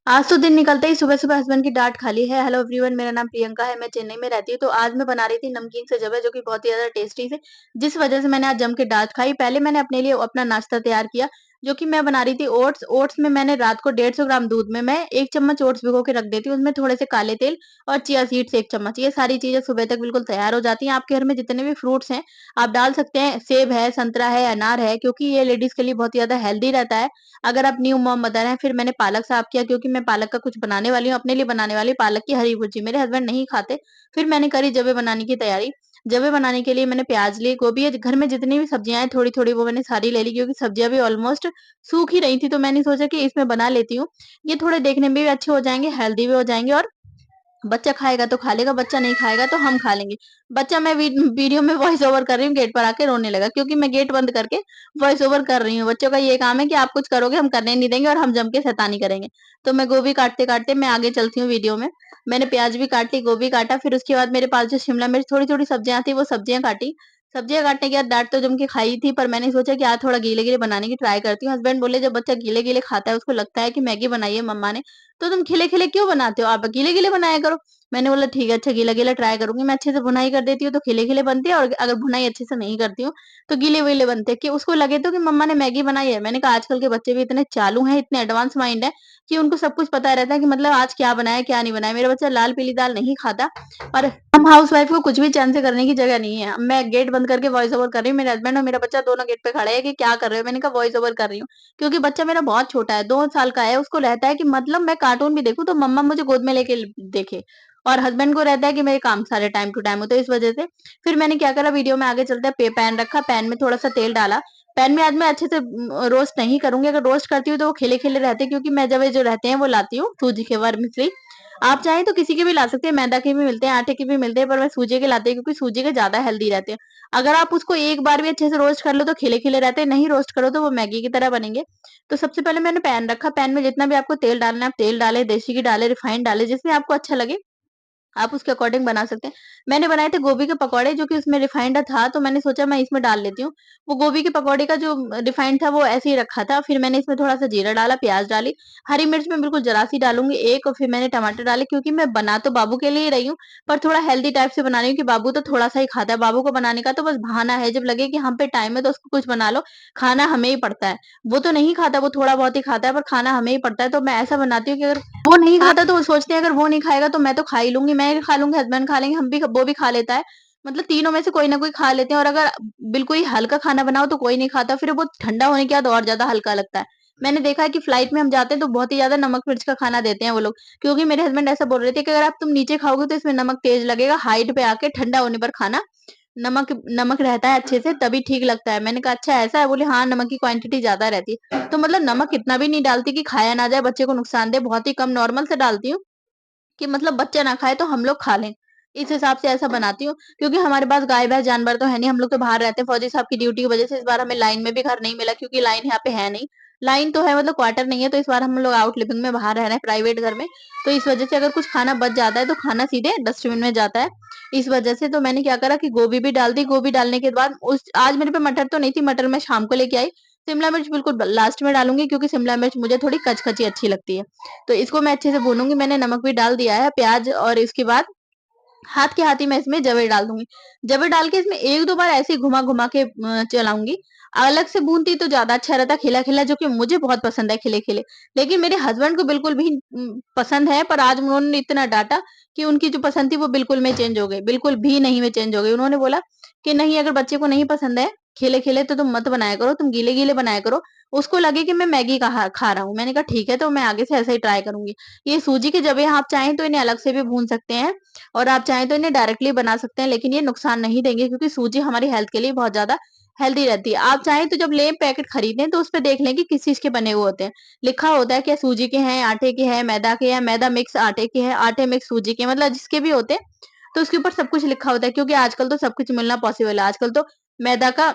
आज तो दिन निकलते ही सुबह-सुबह हस्बैंड की डाँट खा ली है। हेलो एवरीवन, मेरा नाम प्रियंका है, मैं चेन्नई में रहती हूँ। तो आज मैं बना रही थी नमकीन से जवे जो कि बहुत ही ज़्यादा टेस्टी थे, जिस वज़ह से मैंने आज जम के डाँट खाई। पहले मैंने अपने लिए अपना नाश्ता तैयार किया, जो कि मैं बना रही थी ओट्स। ओट्स में मैंने रात को 150 ग्राम दूध में मैं 1 चम्मच ओट्स भिगो के रख देती हूँ, उसमें थोड़े से काले तिल और चिया सीड्स 1 चम्मच। ये सारी चीज़ें सुबह तक बिल्कुल तैयार हो जाती हैं। आपके घर में जितने भी फ्रूट्स हैं, आप डाल सकते हैं। सेब है, संतरा है, अनार है, क्योंकि ये लेडीज़ के लिए बहुत ही ज़्यादा हेल्दी रहता है। अगर आप न्यू मॉम मदर हैं, फिर मैंने पालक साफ किया क्योंकि मैं पालक का कुछ बनाने वाली हूँ, अपने लिए बनाने वाली पालक की हरी भुर्जी। मेरे हस्बैंड नहीं खाते। फिर मैंने करी जवे बनाने की तैयारी। जवे बनाने के लिए मैंने प्याज ली, गोभी है, घर में जितनी भी सब्जियाँ हैं थोड़ी-थोड़ी वो मैंने सारी ले ली क्योंकि सब्जियाँ भी ऑलमोस्ट सूख ही रही थी, तो मैंने सोचा कि इसमें बना लेती हूँ। ये थोड़े देखने में भी अच्छे हो जाएँगे, हेल्दी भी हो जाएँगे और बच्चा खाएगा तो खा लेगा, बच्चा नहीं खाएगा तो हम खा लेंगे। बच्चा मैं वीडियो में वॉइस ओवर कर रही हूँ, गेट पर आके रोने लगा क्योंकि मैं गेट बंद करके वॉइस ओवर कर रही हूँ। बच्चों का ये काम है कि आप कुछ करोगे, हम करने नहीं देंगे और हम जम के शैतानी करेंगे। तो मैं गोभी काटते-काटते मैं आगे चलती हूँ वीडियो में। मैंने प्याज भी काट ली, गोभी काटा, फिर उसके बाद मेरे पास जो शिमला मिर्च, थोड़ी-थोड़ी सब्जियाँ थी, वो सब्जियाँ काटी। सब्जियाँ काटने के बाद डाँट तो जम के खाई थी, पर मैंने सोचा कि आज थोड़ा गीले-गीले बनाने की ट्राई करती हूँ। हस्बैंड बोले, "जब बच्चा गीले-गीले खाता है, उसको लगता है कि मैगी बनाई है मम्मा ने, तो तुम खिले-खिले क्यों बनाते हो? आप गीले-गीले बनाया करो।" मैंने बोला ठीक है, अच्छा गीला-गीला ट्राई करूँगी। मैं अच्छे से भुनाई कर देती हूँ तो खिले-खिले बनते हैं और अगर भुनाई अच्छे से नहीं करती हूँ, तो गीले-गीले बनते हैं कि उसको लगे तो कि मम्मा ने मैगी बनाई है। मैंने कहा आजकल के बच्चे भी इतने चालू हैं, इतने एडवांस माइंड है कि उनको सब कुछ पता रहता है कि मतलब आज क्या बनाया, क्या नहीं बनाया। मेरा बच्चा लाल पीली दाल नहीं खाता और हम हाउसवाइफ को कुछ भी चैन से करने की जगह नहीं है। मैं गेट बंद करके वॉइस ओवर कर रही हूँ, मेरे हस्बैंड और मेरा बच्चा दोनों गेट पे खड़े हैं कि क्या कर रहे हो? मैंने कहा वॉइस ओवर कर रही हूँ। क्योंकि बच्चा मेरा बहुत छोटा है, 2 साल का है, उसको रहता है कि मतलब मैं कार्टून भी देखूँ तो मम्मा मुझे गोद में लेके देखे। और हस्बैंड को रहता है कि मेरे काम सारे टाइम टू टाइम हो, तो इस वजह से फिर मैंने क्या करा, वीडियो में आगे चलते पे पैन रखा, पैन में थोड़ा-सा तेल डाला। पैन में आज मैं अच्छे से रोस्ट नहीं करूँगी, अगर रोस्ट करती हूँ तो वो खिले-खिले रहते हैं क्योंकि मैं जब ये जो रहते हैं वो लाती हूँ सूजी के, वर्मिसेली। आप चाहें तो किसी के भी ला सकते हैं, मैदा के भी मिलते हैं, आटे के भी मिलते हैं, पर मैं सूजी के लाती हूँ क्योंकि सूजी के ज़्यादा हेल्दी रहते हैं। अगर आप उसको एक बार भी अच्छे से रोस्ट कर लो तो खिले-खिले रहते हैं, नहीं रोस्ट करो तो वो मैगी की तरह बनेंगे। तो सबसे पहले मैंने पैन रखा, पैन में जितना भी आपको तेल डालना है आप तेल डालें, देसी घी डालें, रिफाइंड डालें, जिसमें आपको अच्छा लगे। आप उसके अकॉर्डिंग बना सकते हैं। मैंने बनाए थे गोभी के पकौड़े जो कि उसमें रिफाइंड था, तो मैंने सोचा मैं इसमें डाल लेती हूँ। वो गोभी के पकौड़े का जो रिफाइंड था वो ऐसे ही रखा था। फिर मैंने इसमें थोड़ा-सा जीरा डाला, प्याज़ डाली, हरी मिर्च मैं बिल्कुल ज़रा-सी डालूँगी 1, और फिर मैंने टमाटर डाले क्योंकि मैं बना तो बाबू के लिए ही रही हूँ, पर थोड़ा हेल्दी टाइप से बना रही हूँ कि बाबू तो थोड़ा-सा ही खाता है। बाबू को बनाने का तो बस बहाना है, जब लगे कि हम पे टाइम है तो उसको कुछ बना लो, खाना हमें ही पड़ता है। वो तो नहीं खाता, वो थोड़ा बहुत ही खाता है पर खाना हमें ही पड़ता है। तो मैं ऐसा बनाती हूँ कि अगर वो नहीं खाता तो वो सोचते हैं अगर वो नहीं खाएगा तो मैं तो खा ही लूँगी, मैं खा लूँगी, हस्बैंड खा लेंगे, हम भी वो भी खा लेता है। मतलब तीनों में से कोई ना कोई खा लेते हैं, और अगर बिल्कुल ही हल्का खाना बनाओ तो कोई नहीं खाता, फिर वो ठंडा होने के बाद और ज़्यादा हल्का लगता है। मैंने देखा है कि फ्लाइट में हम जाते हैं तो बहुत ही ज़्यादा नमक मिर्च का खाना देते हैं वो लोग, क्योंकि मेरे हस्बैंड ऐसा बोल रहे थे कि अगर आप तुम नीचे खाओगे तो इसमें नमक तेज लगेगा, हाइट पे आके ठंडा होने पर खाना, नमक नमक रहता है अच्छे से तभी ठीक लगता है। मैंने कहा अच्छा ऐसा है? बोले हाँ, नमक की क्वांटिटी ज़्यादा रहती है। तो मतलब नमक इतना भी नहीं डालती कि खाया ना जाए, बच्चे को नुकसान दे, बहुत ही कम नॉर्मल से डालती हूँ कि मतलब बच्चा ना खाए तो हम लोग खा लें। इस हिसाब से ऐसा बनाती हूँ, क्योंकि हमारे पास गाय-भैंस जानवर तो है नहीं, हम लोग तो बाहर रहते हैं, फौजी साहब की ड्यूटी की वजह से इस बार हमें लाइन में भी घर नहीं मिला क्योंकि लाइन यहाँ पे है नहीं। लाइन तो है मतलब क्वार्टर नहीं है, तो इस बार हम लोग आउट लिविंग में बाहर रह रहे हैं प्राइवेट घर में। तो इस वजह से अगर कुछ खाना बच जाता है तो खाना सीधे डस्टबिन में जाता है। इस वजह से तो मैंने क्या करा कि गोभी भी डाल दी, गोभी डालने के बाद उस आज मेरे पे मटर तो नहीं थी, मटर मैं शाम को लेके आई। शिमला मिर्च बिल्कुल लास्ट में डालूँगी क्योंकि शिमला मिर्च मुझे थोड़ी कच-कची अच्छी लगती है। तो इसको मैं अच्छे से भूनूँगी, मैंने नमक भी डाल दिया है, प्याज़, और इसके बाद हाथ के हाथ ही मैं इसमें जवे डाल दूँगी। जवे डाल के इसमें 1-2 बार ऐसे ही घुमा-घुमा के चलाऊँगी। अलग से भूनती तो ज़्यादा अच्छा रहता खिला-खिला, जो कि मुझे बहुत पसंद है खिले-खिले। लेकिन मेरे हस्बैंड को बिल्कुल भी पसंद है, पर आज उन्होंने इतना डाँटा कि उनकी जो पसंद थी वो बिल्कुल में चेंज हो गई, बिल्कुल भी नहीं में चेंज हो गई। उन्होंने बोला कि नहीं, अगर बच्चे को नहीं पसंद है खिले-खिले तो तुम मत बनाया करो, तुम गीले-गीले बनाया करो। उसको लगे कि मैं मैगी खा रहा हूँ। मैंने कहा ठीक है, तो मैं आगे से ऐसा ही ट्राई करूँगी। ये सूजी के जवे आप चाहें तो इन्हें अलग से भी भून सकते हैं, और आप चाहें तो इन्हें डायरेक्टली बना सकते हैं, लेकिन ये नुकसान नहीं देंगे क्योंकि सूजी हमारी हेल्थ के लिए बहुत ज़्यादा हेल्दी रहती है। आप चाहें तो जब लें पैकेट खरीदें तो उसपे देख लें कि किस चीज़ के बने हुए होते हैं। लिखा होता है क्या सूजी के हैं, आटे के हैं, मैदा के हैं, मैदा मिक्स आटे के हैं, आटे मिक्स सूजी के, मतलब जिसके भी होते हैं, तो उसके ऊपर सब कुछ लिखा होता है, क्योंकि आजकल तो सब कुछ मिलना पॉसिबल है। आजकल तो मैदा का,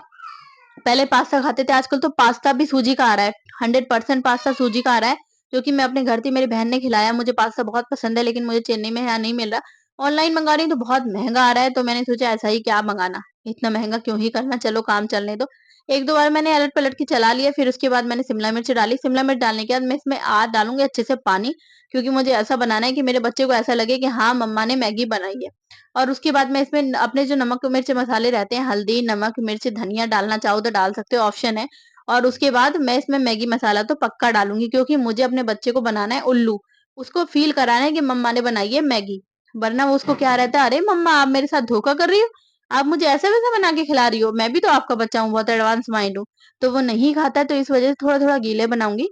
पहले पास्ता खाते थे, आजकल तो पास्ता भी सूजी का आ रहा है। 100% पास्ता सूजी का आ रहा है, जो कि मैं अपने घर थी, मेरी बहन ने खिलाया। मुझे पास्ता बहुत पसंद है, लेकिन मुझे चेन्नई में यहाँ नहीं मिल रहा। ऑनलाइन मंगा रही हूँ तो बहुत महँगा आ रहा है, तो मैंने सोचा ऐसा ही क्या मँगाना, इतना महँगा क्यों ही करना, चलो काम चलने दो। 1-2 बार मैंने अलट-पलट के चला लिया, फिर उसके बाद मैंने शिमला मिर्च डाली। शिमला मिर्च डालने के बाद मैं इसमें आज डालूँगी अच्छे से पानी, क्योंकि मुझे ऐसा बनाना है कि मेरे बच्चे को ऐसा लगे कि हाँ, मम्मा ने मैगी बनाई है। और उसके बाद मैं इसमें अपने जो नमक, मिर्च मसाले रहते हैं, हल्दी, नमक, मिर्च, धनिया डालना चाहो तो डाल सकते हो, ऑप्शन है। और उसके बाद मैं इसमें मैगी मसाला तो पक्का डालूँगी, क्योंकि मुझे अपने बच्चे को बनाना है उल्लू। उसको फ़ील कराना है कि मम्मा ने बनाई है मैगी। वरना वो उसको क्या रहता है, "अरे मम्मा, आप मेरे साथ धोखा कर रही हो? आप मुझे ऐसा-वैसा बना के खिला रही हो, मैं भी तो आपका बच्चा हूँ, बहुत एडवांस माइंड हूँ।" तो वो नहीं खाता है, तो इस वज़ह से थोड़ा-थोड़ा गीले बनाऊँगी।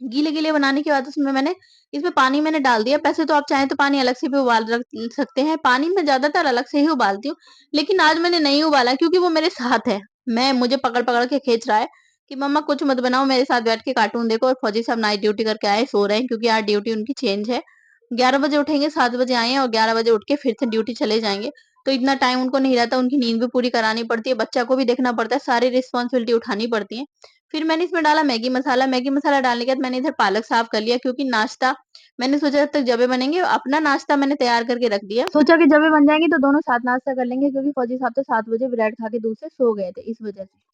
गीले-गीले बनाने के बाद उसमें मैंने इसमें पानी मैंने डाल दिया। वैसे तो आप चाहें तो पानी अलग से भी उबाल रख सकते हैं। पानी मैं ज़्यादातर अलग से ही उबालती हूँ, लेकिन आज मैंने नहीं उबाला क्योंकि वो मेरे साथ है। मुझे पकड़-पकड़ के खींच रहा है कि मम्मा कुछ मत बनाओ, मेरे साथ बैठ के कार्टून देखो। और फौजी साहब नाइट ड्यूटी करके आए, सो रहे हैं क्योंकि आज ड्यूटी उनकी चेंज है। 11 बजे उठेंगे, 7 बजे आए हैं और 11 बजे उठ के फिर से ड्यूटी चले जाएँगे। तो इतना टाइम उनको नहीं रहता, उनकी नींद भी पूरी करानी पड़ती है, बच्चा को भी देखना पड़ता है, सारी रिस्पॉन्सिबिलिटी उठानी पड़ती है। फिर मैंने इसमें डाला मैगी मसाला डालने के बाद मैंने इधर पालक साफ कर लिया, क्योंकि नाश्ता मैंने सोचा जब तक जबे बनेंगे, अपना नाश्ता मैंने तैयार करके रख दिया। सोचा कि जबे बन जाएँगे तो दोनों साथ नाश्ता कर लेंगे, क्योंकि फौजी साहब तो 7 बजे ब्रेड खा के दूध से सो गए थे, इस वजह से।